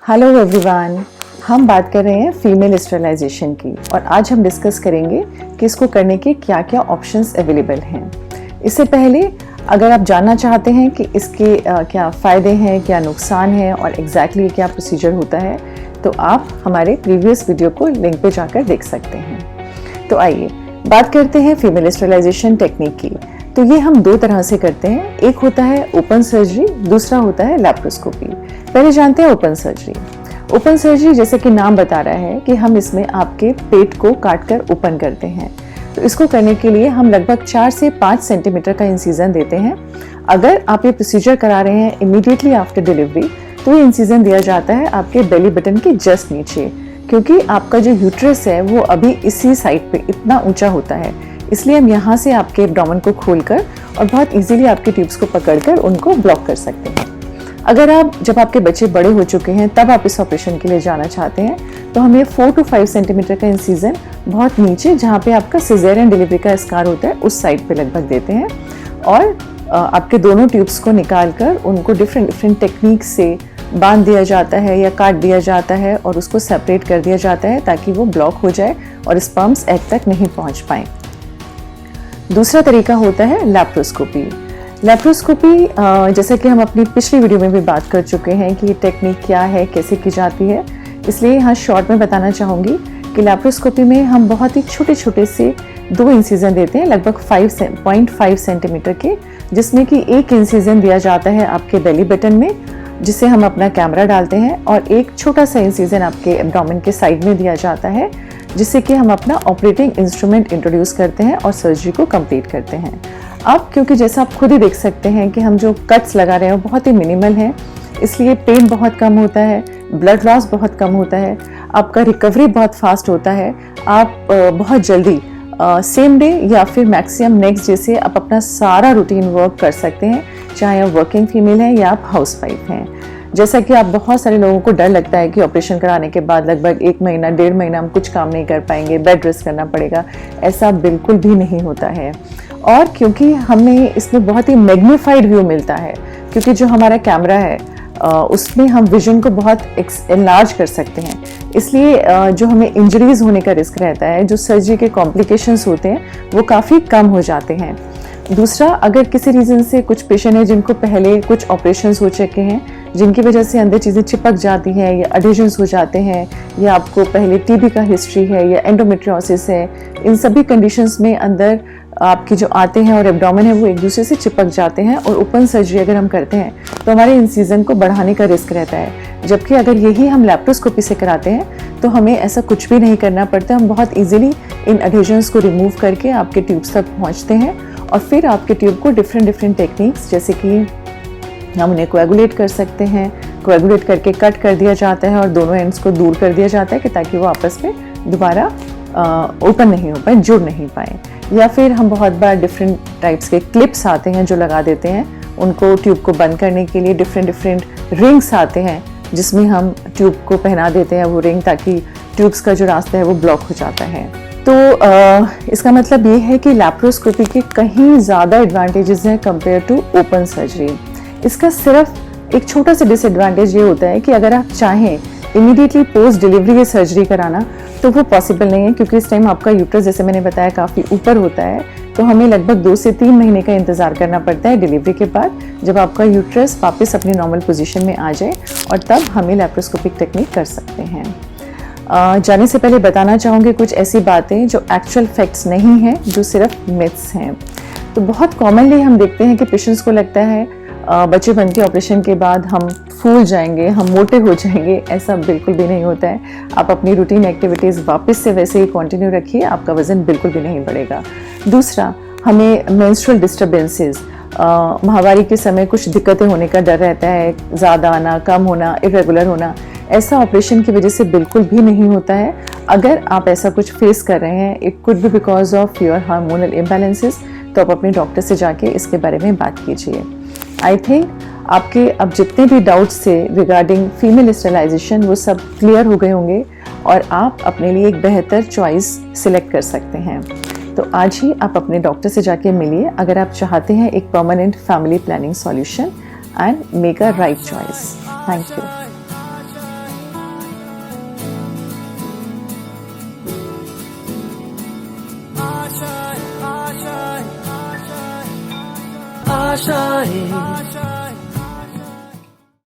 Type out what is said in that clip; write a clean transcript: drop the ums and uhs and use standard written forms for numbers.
Hello everyone, हम बात कर रहे हैं फीमेल स्टरलाइजेशन की और आज हम डिस्कस करेंगे कि इसको करने के क्या क्या ऑप्शंस अवेलेबल हैं। इससे पहले अगर आप जानना चाहते हैं कि इसके क्या फ़ायदे हैं, क्या नुकसान हैं और एग्जैक्टली क्या प्रोसीजर होता है, तो आप हमारे प्रीवियस वीडियो को लिंक पे जाकर देख सकते हैं। तो आइए बात करते हैं फीमेल स्टरलाइजेशन टेक्निक की। तो ये हम दो तरह से करते हैं, एक होता है ओपन सर्जरी, दूसरा होता है लैप्रोस्कोपी। पहले जानते हैं ओपन सर्जरी। ओपन सर्जरी जैसे कि नाम बता रहा है कि हम इसमें आपके पेट को काटकर ओपन करते हैं। तो इसको करने के लिए हम लगभग 4 से 5 सेंटीमीटर का इंसिजन देते हैं। अगर आप ये प्रोसीजर करा रहे हैं इमीडिएटली आफ्टर डिलीवरी, तो ये इंसिजन दिया जाता है आपके बेली बटन के जस्ट नीचे, क्योंकि आपका जो यूट्रस है वो अभी इसी साइड पे इतना ऊंचा होता है। इसलिए हम यहाँ से आपके एब्डोमेन को खोलकर और बहुत इजीली आपके ट्यूब्स को पकड़कर उनको ब्लॉक कर सकते हैं। अगर जब आपके बच्चे बड़े हो चुके हैं तब आप इस ऑपरेशन के लिए जाना चाहते हैं, तो हमें 4 to 5 सेंटीमीटर का इंसिजन बहुत नीचे, जहाँ पे आपका सिजेरियन डिलीवरी का स्कार होता है, उस साइड पे लगभग देते हैं और आपके दोनों ट्यूब्स को निकालकर उनको डिफरेंट टेक्निक से बांध दिया जाता है या काट दिया जाता है और उसको सेपरेट कर दिया जाता है ताकि वो ब्लॉक हो जाए और स्पर्म्स एग तक नहीं पहुंच पाए। दूसरा तरीका होता है लैप्रोस्कोपी। लैप्रोस्कोपी जैसे कि हम अपनी पिछली वीडियो में भी बात कर चुके हैं कि टेक्निक क्या है, कैसे की जाती है, इसलिए यहाँ शॉर्ट में बताना चाहूँगी कि लैप्रोस्कोपी में हम बहुत ही छोटे छोटे से 2 इंसिजन देते हैं, लगभग 5.5 सेंटीमीटर के, जिसमें कि एक इंसिजन दिया जाता है आपके बेली बटन में, जिसे हम अपना कैमरा डालते हैं, और एक छोटा सा इंसिजन आपके एब्डोमेन के साइड में दिया जाता है, जिससे कि हम अपना ऑपरेटिंग इंस्ट्रूमेंट इंट्रोड्यूस करते हैं और सर्जरी को कंप्लीट करते हैं। अब क्योंकि जैसा आप खुद ही देख सकते हैं कि हम जो कट्स लगा रहे हैं वो बहुत ही मिनिमल हैं, इसलिए पेन बहुत कम होता है, ब्लड लॉस बहुत कम होता है, आपका रिकवरी बहुत फास्ट होता है। आप बहुत जल्दी सेम डे या फिर मैक्सिमम नेक्स्ट डे से आप अपना सारा रूटीन वर्क कर सकते हैं, चाहे आप वर्किंग फीमेल हैं या आप हाउसवाइफ हैं। जैसा कि आप बहुत सारे लोगों को डर लगता है कि ऑपरेशन कराने के बाद लगभग 1 महीना 1.5 महीना हम कुछ काम नहीं कर पाएंगे, बेड रेस्ट करना पड़ेगा, ऐसा बिल्कुल भी नहीं होता है। और क्योंकि हमें इसमें बहुत ही मैग्नीफाइड व्यू मिलता है, क्योंकि जो हमारा कैमरा है उसमें हम विजन को बहुत एनलार्ज कर सकते हैं, इसलिए जो हमें इंजरीज होने का रिस्क रहता है, जो सर्जरी के कॉम्प्लिकेशंस होते हैं, वो काफ़ी कम हो जाते हैं। दूसरा, अगर किसी रीज़न से कुछ पेशेंट है जिनको पहले कुछ ऑपरेशंस हो चुके हैं, जिनकी वजह से अंदर चीज़ें चिपक जाती हैं या एडिशंस हो जाते हैं, या आपको पहले टीबी का हिस्ट्री है या एंडोमेट्रियोसिस है, इन सभी कंडीशंस में अंदर आपकी जो आते हैं और एब्डोमेन है वो एक दूसरे से चिपक जाते हैं, और ओपन सर्जरी अगर हम करते हैं तो हमारे इंसिजन को बढ़ाने का रिस्क रहता है। जबकि अगर यही हम लैप्रोस्कोपी से कराते हैं तो हमें ऐसा कुछ भी नहीं करना पड़ता, हम बहुत ईजिली इन एडिशंस को रिमूव करके आपके ट्यूब्स तक पहुँचते हैं और फिर आपके ट्यूब को डिफरेंट टेक्निक्स, जैसे कि हम उन्हें कोएगुलेट कर सकते हैं, कोएगुलेट करके कट कर दिया जाता है और दोनों एंड्स को दूर कर दिया जाता है कि ताकि वो आपस में दोबारा ओपन नहीं हो पाए, जुड़ नहीं पाए। या फिर हम बहुत बार डिफरेंट टाइप्स के क्लिप्स आते हैं जो लगा देते हैं, उनको ट्यूब को बंद करने के लिए डिफरेंट रिंग्स आते हैं जिसमें हम ट्यूब को पहना देते हैं वो रिंग, ताकि ट्यूब्स का जो रास्ता है वो ब्लॉक हो जाता है। तो इसका मतलब ये है कि लैप्रोस्कोपी के कहीं ज़्यादा एडवांटेजेस हैं कंपेयर टू ओपन सर्जरी। इसका सिर्फ एक छोटा सा डिसएडवांटेज ये होता है कि अगर आप चाहें इमीडिएटली पोस्ट डिलीवरी ये सर्जरी कराना तो वो पॉसिबल नहीं है, क्योंकि इस टाइम आपका यूट्रस, जैसे मैंने बताया, काफ़ी ऊपर होता है, तो हमें लगभग 2 से 3 महीने का इंतज़ार करना पड़ता है डिलीवरी के बाद, जब आपका यूट्रस वापस अपनी नॉर्मल पोजीशन में आ जाए, और तब हमें लैप्रोस्कोपिक टेक्निक कर सकते हैं। जाने से पहले बताना चाहूँगी कुछ ऐसी बातें जो एक्चुअल फैक्ट्स नहीं हैं, जो सिर्फ मिथ्स हैं। तो बहुत कॉमनली हम देखते हैं कि पेशेंट्स को लगता है बच्चे बनते ऑपरेशन के बाद हम फूल जाएंगे, हम मोटे हो जाएंगे, ऐसा बिल्कुल भी नहीं होता है। आप अपनी रूटीन एक्टिविटीज़ वापस से वैसे ही कंटिन्यू रखिए, आपका वज़न बिल्कुल भी नहीं बढ़ेगा। दूसरा, हमें मेंस्ट्रुअल डिस्टर्बेंसेस, माहवारी के समय कुछ दिक्कतें होने का डर रहता है, ज़्यादा आना, कम होना, इरेगुलर होना, ऐसा ऑपरेशन की वजह से बिल्कुल भी नहीं होता है। अगर आप ऐसा कुछ फेस कर रहे हैं, it could be because of your hormonal imbalances, तो आप अपने डॉक्टर से जाके इसके बारे में बात कीजिए। आई थिंक आपके अब जितने भी डाउट्स थे रिगार्डिंग फीमेल स्टरलाइजेशन वो सब क्लियर हो गए होंगे और आप अपने लिए एक बेहतर चॉइस सिलेक्ट कर सकते हैं। तो आज ही आप अपने डॉक्टर से जाके मिलिए अगर आप चाहते हैं एक permanent family planning solution and make a right choice. Thank you. आशाएं